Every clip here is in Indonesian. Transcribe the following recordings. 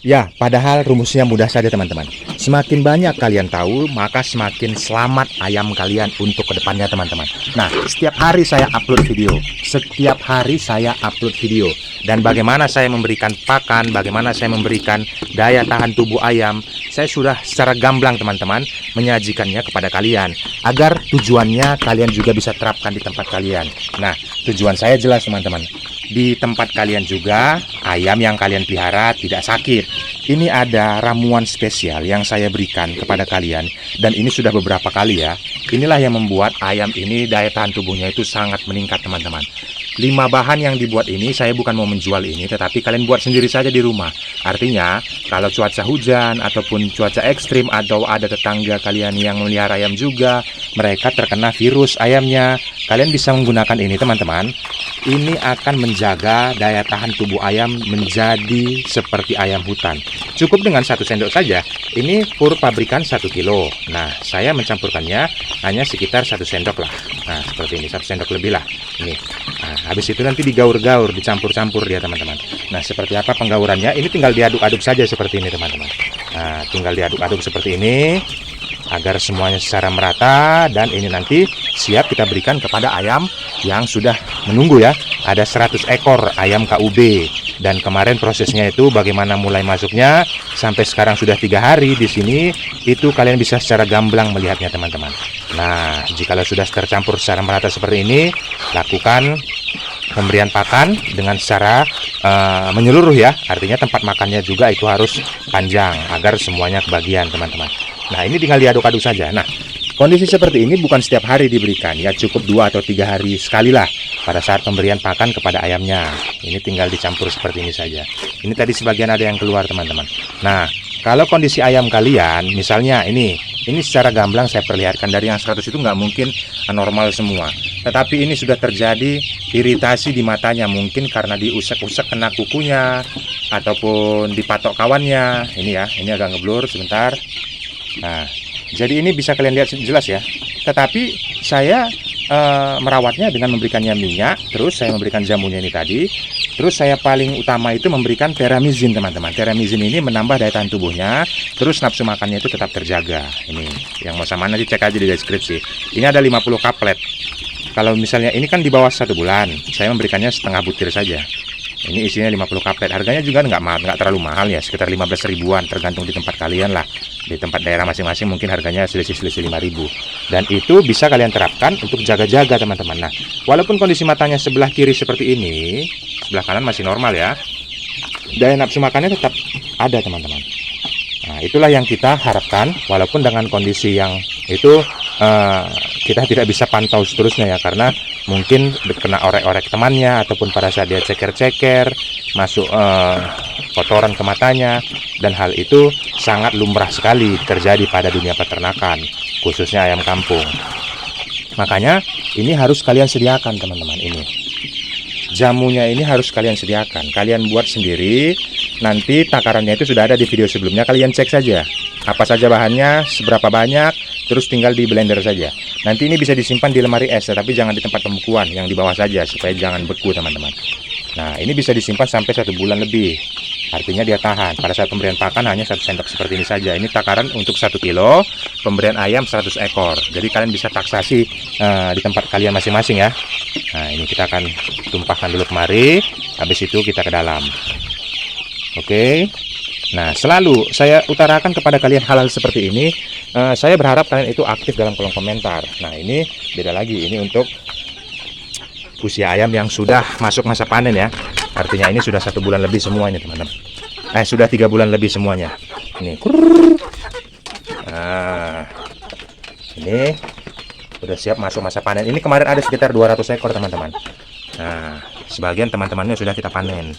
Ya, padahal rumusnya mudah saja teman-teman. Semakin banyak kalian tahu, maka semakin selamat ayam kalian untuk kedepannya teman-teman. Nah, setiap hari saya upload video. Setiap hari saya upload video. Dan bagaimana saya memberikan pakan, bagaimana saya memberikan daya tahan tubuh ayam, saya sudah secara gamblang teman-teman menyajikannya kepada kalian. Agar tujuannya kalian juga bisa terapkan di tempat kalian. Nah, tujuan saya jelas teman-teman. Di tempat kalian juga, ayam yang kalian pelihara tidak sakit. Ini ada ramuan spesial yang saya berikan kepada kalian. Dan ini sudah beberapa kali ya. Inilah yang membuat ayam ini daya tahan tubuhnya itu sangat meningkat teman-teman. 5 bahan yang dibuat ini, saya bukan mau menjual ini, tetapi kalian buat sendiri saja di rumah. Artinya, kalau cuaca hujan, ataupun cuaca ekstrim, atau ada tetangga kalian yang melihara ayam juga, mereka terkena virus ayamnya, kalian bisa menggunakan ini teman-teman. Ini akan menjaga daya tahan tubuh ayam menjadi seperti ayam hutan. Cukup dengan 1 sendok saja. Ini pur pabrikan 1 kilo. Nah, saya mencampurkannya hanya sekitar 1 sendok lah. Nah, seperti ini, 1 sendok lebih lah. Ini. Nah, habis itu nanti digaur-gaur, dicampur-campur dia teman-teman. Nah, seperti apa penggaurannya? Ini tinggal diaduk-aduk saja seperti ini teman-teman. Nah, tinggal diaduk-aduk seperti ini agar semuanya secara merata, dan ini nanti siap kita berikan kepada ayam yang sudah menunggu ya. Ada 100 ekor ayam KUB, dan kemarin prosesnya itu bagaimana mulai masuknya sampai sekarang sudah 3 hari di sini, itu kalian bisa secara gamblang melihatnya teman-teman. Nah, jikalau sudah tercampur secara merata seperti ini, lakukan pemberian pakan dengan secara menyeluruh ya. Artinya tempat makannya juga itu harus panjang agar semuanya kebagian teman-teman. Nah, ini tinggal diaduk-aduk saja. Nah, kondisi seperti ini bukan setiap hari diberikan ya, cukup 2 atau 3 hari sekali lah pada saat pemberian pakan kepada ayamnya. Ini tinggal dicampur seperti ini saja. Ini tadi sebagian ada yang keluar teman-teman. Nah, kalau kondisi ayam kalian misalnya ini secara gamblang saya perlihatkan, dari yang 100 itu nggak mungkin normal semua. Tetapi ini sudah terjadi iritasi di matanya, mungkin karena diusek-usek kena kukunya ataupun dipatok kawannya. Ini ya, ini agak ngeblur sebentar. Nah, jadi ini bisa kalian lihat jelas ya. Tetapi saya merawatnya dengan memberikannya minyak, terus saya memberikan jamunya ini tadi. Terus saya paling utama itu memberikan teramizin teman-teman. Teramizin ini menambah daya tahan tubuhnya, terus nafsu makannya itu tetap terjaga. Ini yang mau sama nanti cek aja di deskripsi. Ini ada 50 kaplet. Kalau misalnya ini kan di bawah 1 bulan, saya memberikannya setengah butir saja. Ini isinya 50 kaplet. Harganya juga nggak terlalu mahal ya, sekitar 15 ribuan, tergantung di tempat kalian lah. Di tempat daerah masing-masing mungkin harganya selisih 5.000. Dan itu bisa kalian terapkan untuk jaga-jaga teman-teman. Nah, walaupun kondisi matanya sebelah kiri seperti ini, sebelah kanan masih normal ya, daya nafsu makannya tetap ada teman-teman. Nah, itulah yang kita harapkan, walaupun dengan kondisi yang itu kita tidak bisa pantau seterusnya ya, karena mungkin kena orek-orek temannya, ataupun pada saat dia ceker-ceker masuk kotoran ke matanya, dan hal itu sangat lumrah sekali terjadi pada dunia peternakan, khususnya ayam kampung. Makanya ini harus kalian sediakan teman-teman. Ini jamunya ini harus kalian sediakan, kalian buat sendiri. Nanti takarannya itu sudah ada di video sebelumnya, kalian cek saja apa saja bahannya, seberapa banyak, terus tinggal di blender saja. Nanti ini bisa disimpan di lemari es, tapi jangan di tempat pembekuan, yang di bawah saja, supaya jangan beku teman-teman. Nah, ini bisa disimpan sampai 1 bulan lebih, artinya dia tahan. Pada saat pemberian pakan hanya 1 sendok seperti ini saja. Ini takaran untuk 1 kilo, pemberian ayam 100 ekor. Jadi kalian bisa taksasi di tempat kalian masing-masing ya. Nah, ini kita akan tumpahkan dulu kemari, habis itu kita ke dalam. Oke. Nah, selalu saya utarakan kepada kalian hal-hal seperti ini. Saya berharap kalian itu aktif dalam kolom komentar. Nah, ini beda lagi. Ini untuk usia ayam yang sudah masuk masa panen ya. Artinya ini sudah 1 bulan lebih semuanya teman-teman. Sudah 3 bulan lebih semuanya. Ini. Nah, ini sudah siap masuk masa panen. Ini kemarin ada sekitar 200 ekor teman-teman. Nah, sebagian teman-temannya sudah kita panen.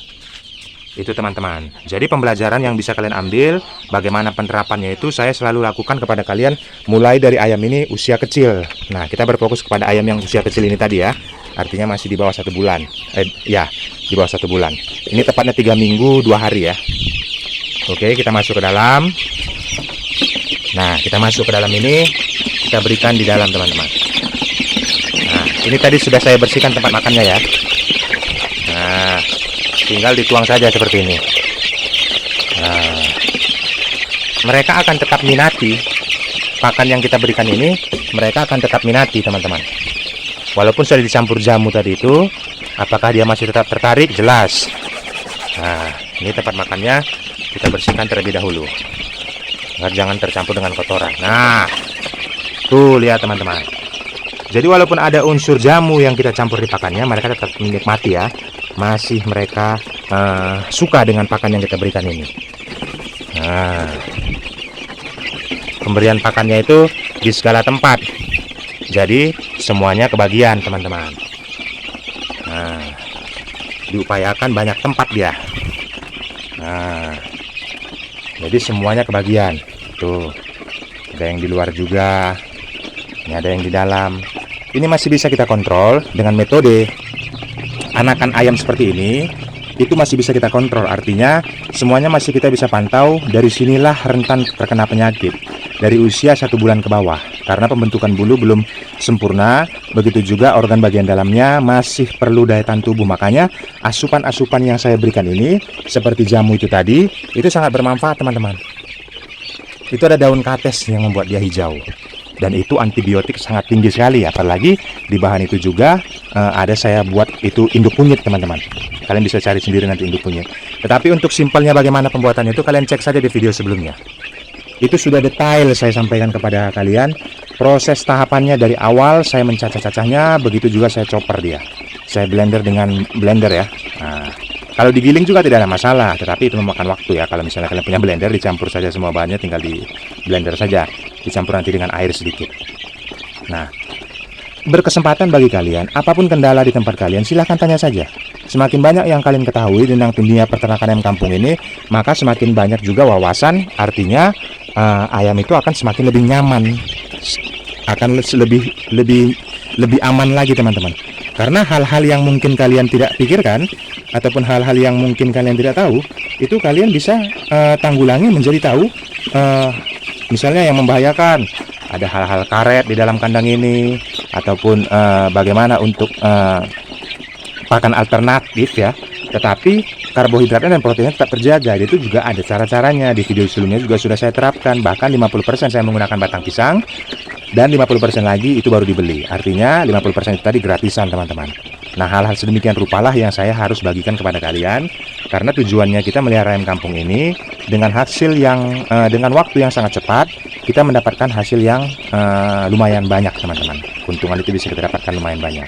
Itu teman-teman. Jadi pembelajaran yang bisa kalian ambil, bagaimana penerapannya itu saya selalu lakukan kepada kalian mulai dari ayam ini usia kecil. Nah, kita berfokus kepada ayam yang usia kecil ini tadi ya. Artinya masih di bawah 1 bulan. Ya, di bawah 1 bulan. Ini tepatnya 3 minggu 2 hari ya. Oke, kita masuk ke dalam. Nah, kita masuk ke dalam ini, kita berikan di dalam teman-teman. Nah, ini tadi sudah saya bersihkan tempat makannya ya. Nah, tinggal dituang saja seperti ini. Nah, mereka akan tetap minati pakan yang kita berikan ini, mereka akan tetap minati teman-teman. Walaupun sudah dicampur jamu tadi itu, apakah dia masih tetap tertarik? Jelas. Nah, ini tempat makannya kita bersihkan terlebih dahulu agar jangan tercampur dengan kotoran. Nah, tuh lihat teman-teman. Jadi walaupun ada unsur jamu yang kita campur di pakannya, mereka tetap menikmati ya. Masih mereka suka dengan pakan yang kita berikan ini. Nah, pemberian pakannya itu di segala tempat. Jadi semuanya kebagian teman-teman. Nah, diupayakan banyak tempat dia. Nah, jadi semuanya kebagian. Tuh, ada yang di luar juga. Ini ada yang di dalam. Ini masih bisa kita kontrol dengan metode anakan ayam seperti ini. Itu masih bisa kita kontrol. Artinya semuanya masih kita bisa pantau. Dari sinilah rentan terkena penyakit dari usia 1 bulan ke bawah. Karena pembentukan bulu belum sempurna. Begitu juga organ bagian dalamnya masih perlu daya tahan tubuh. Makanya asupan-asupan yang saya berikan ini, seperti jamu itu tadi, itu sangat bermanfaat teman-teman. Itu ada daun kates yang membuat dia hijau. Dan itu antibiotik sangat tinggi sekali. Apalagi di bahan itu juga ada saya buat itu induk kunyit teman-teman. Kalian bisa cari sendiri nanti induk kunyit. Tetapi untuk simpelnya bagaimana pembuatannya itu kalian cek saja di video sebelumnya. Itu sudah detail saya sampaikan kepada kalian. Proses tahapannya dari awal saya mencacah-cacahnya. Begitu juga saya chopper dia. Saya blender dengan blender ya. Nah, kalau digiling juga tidak ada masalah. Tetapi itu memakan waktu ya. Kalau misalnya kalian punya blender, dicampur saja semua bahannya, tinggal di blender saja. Dicampur nanti dengan air sedikit. Nah, berkesempatan bagi kalian, apapun kendala di tempat kalian, silahkan tanya saja. Semakin banyak yang kalian ketahui tentang dunia peternakan ayam kampung ini, maka semakin banyak juga wawasan. Artinya ayam itu akan semakin lebih nyaman, akan lebih aman lagi teman-teman. Karena hal-hal yang mungkin kalian tidak pikirkan ataupun hal-hal yang mungkin kalian tidak tahu, itu kalian bisa tanggulangi menjadi tahu. Misalnya yang membahayakan, ada hal-hal karet di dalam kandang ini, ataupun bagaimana untuk pakan alternatif ya. Tetapi karbohidratnya dan proteinnya tetap terjaga. Itu juga ada cara-caranya. Di video sebelumnya juga sudah saya terapkan. Bahkan 50% saya menggunakan batang pisang, dan 50% lagi itu baru dibeli. Artinya 50% itu tadi gratisan teman-teman. Nah, hal-hal sedemikian rupalah yang saya harus bagikan kepada kalian. Karena tujuannya kita melihara ayam kampung ini dengan hasil yang dengan waktu yang sangat cepat, kita mendapatkan hasil yang lumayan banyak teman-teman. Keuntungan itu bisa kita dapatkan lumayan banyak.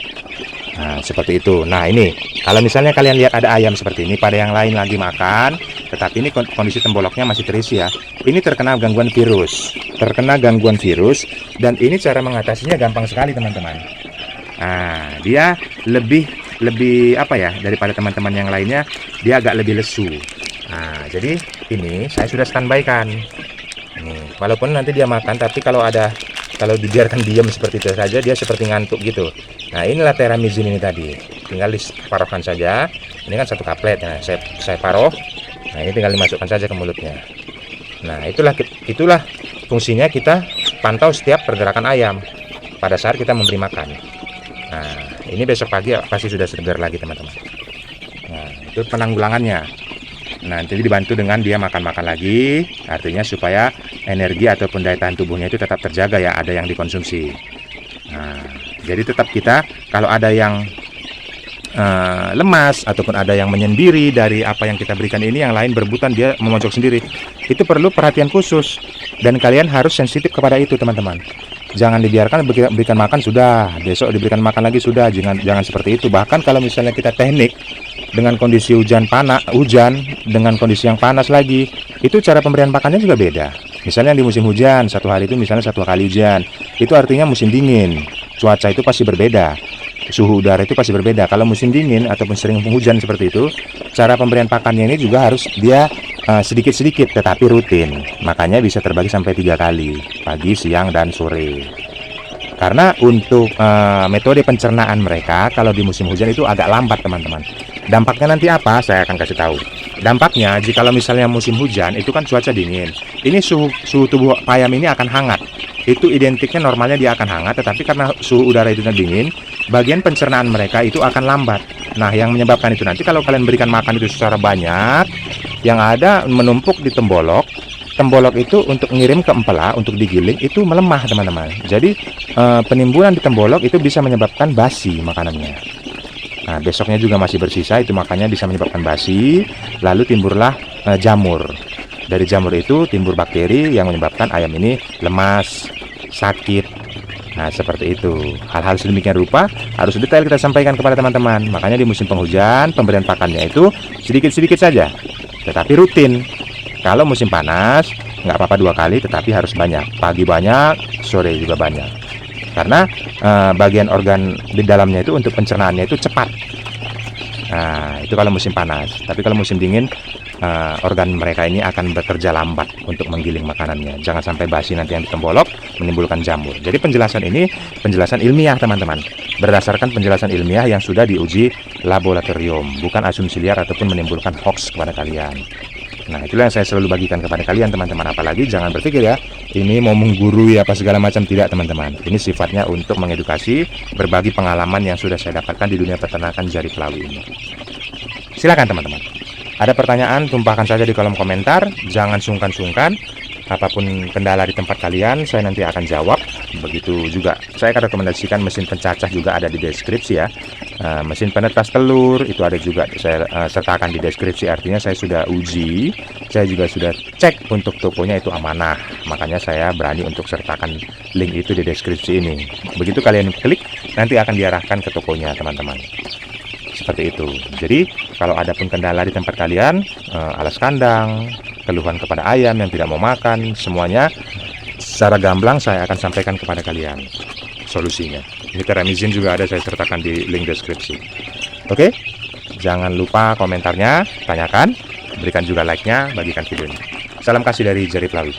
Nah, seperti itu. Nah, ini kalau misalnya kalian lihat ada ayam seperti ini, pada yang lain lagi makan, tetapi ini kondisi temboloknya masih terisi ya. Ini terkena gangguan virus. Terkena gangguan virus, dan ini cara mengatasinya gampang sekali teman-teman. Nah, dia lebih apa ya, daripada teman-teman yang lainnya, dia agak lebih lesu. Nah, jadi ini saya sudah standby kan. Nih, walaupun nanti dia makan, tapi kalau dibiarkan diam seperti itu saja, dia seperti ngantuk gitu. Nah, inilah teramizin ini tadi. Tinggal diparohkan saja. Ini kan 1 kaplet. Nah, saya paruh. Nah, ini tinggal dimasukkan saja ke mulutnya. Nah, itulah fungsinya kita pantau setiap pergerakan ayam pada saat kita memberi makan. Nah, ini besok pagi pasti sudah segar lagi teman-teman. Nah, itu penanggulangannya. Nah, nanti dibantu dengan dia makan-makan lagi. Artinya supaya energi ataupun daya tahan tubuhnya itu tetap terjaga ya, ada yang dikonsumsi. Nah, jadi tetap kita kalau ada yang lemas ataupun ada yang menyendiri dari apa yang kita berikan ini, yang lain berebutan, dia memojok sendiri, itu perlu perhatian khusus dan kalian harus sensitif kepada itu teman-teman. Jangan dibiarkan berikan makan sudah, besok diberikan makan lagi sudah, jangan seperti itu. Bahkan kalau misalnya kita teknik dengan kondisi hujan dengan kondisi yang panas lagi, itu cara pemberian pakannya juga beda. Misalnya di musim hujan, satu hari itu misalnya 1 kali hujan, itu artinya musim dingin, cuaca itu pasti berbeda, suhu udara itu pasti berbeda. Kalau musim dingin ataupun sering hujan seperti itu, cara pemberian pakannya ini juga harus dia sedikit-sedikit tetapi rutin. Makanya bisa terbagi sampai 3 kali, pagi, siang, dan sore. Karena untuk metode pencernaan mereka kalau di musim hujan itu agak lambat teman-teman. Dampaknya nanti apa? Saya akan kasih tahu. Dampaknya jika misalnya musim hujan itu kan cuaca dingin. Ini suhu tubuh ayam ini akan hangat. Itu identiknya normalnya dia akan hangat, tetapi karena suhu udara itu dingin, bagian pencernaan mereka itu akan lambat. Nah, yang menyebabkan itu nanti kalau kalian berikan makan itu secara banyak, Yang ada menumpuk di tembolok. Tembolok itu untuk ngirim ke empela untuk digiling itu melemah teman-teman. Jadi penimbunan di tembolok itu bisa menyebabkan basi makanannya. Nah, besoknya juga masih bersisa, itu makanya bisa menyebabkan basi. Lalu timbullah jamur. Dari jamur itu timbul bakteri yang menyebabkan ayam ini lemas, sakit. Nah, seperti itu. Hal-hal sedemikian rupa harus detail kita sampaikan kepada teman-teman. Makanya di musim penghujan pemberian pakannya itu sedikit-sedikit saja, tetapi rutin. Kalau musim panas nggak apa-apa 2 kali, tetapi harus banyak. Pagi banyak, sore juga banyak. Karena bagian organ di dalamnya itu untuk pencernaannya itu cepat. Nah, itu kalau musim panas. Tapi kalau musim dingin, organ mereka ini akan bekerja lambat untuk menggiling makanannya. Jangan sampai basi nanti yang ditembolok menimbulkan jamur. Jadi penjelasan ini penjelasan ilmiah teman-teman. Berdasarkan penjelasan ilmiah yang sudah diuji laboratorium, bukan asumsi liar ataupun menimbulkan hoax kepada kalian. Nah, itulah yang saya selalu bagikan kepada kalian teman-teman. Apalagi jangan berpikir ya, ini mau menggurui apa segala macam, tidak teman-teman. Ini sifatnya untuk mengedukasi, berbagi pengalaman yang sudah saya dapatkan di dunia peternakan Jari Pelawi ini. Silakan teman-teman. Ada pertanyaan, tumpahkan saja di kolom komentar. Jangan sungkan-sungkan. Apapun kendala di tempat kalian, saya nanti akan jawab. Begitu juga, saya akan rekomendasikan mesin pencacah juga ada di deskripsi ya. Mesin penetas telur itu ada juga, saya sertakan di deskripsi. Artinya saya sudah uji, saya juga sudah cek untuk tokonya itu amanah. Makanya saya berani untuk sertakan link itu di deskripsi ini. Begitu kalian klik, nanti akan diarahkan ke tokonya teman-teman. Seperti itu. Jadi kalau ada pun kendala di tempat kalian, alas kandang, keluhan kepada ayam yang tidak mau makan, semuanya secara gamblang saya akan sampaikan kepada kalian solusinya. Ini teramizin juga ada, saya sertakan di link deskripsi. Oke, jangan lupa komentarnya, tanyakan, berikan juga like-nya, bagikan videonya. Salam kasih dari Jari Pelawi.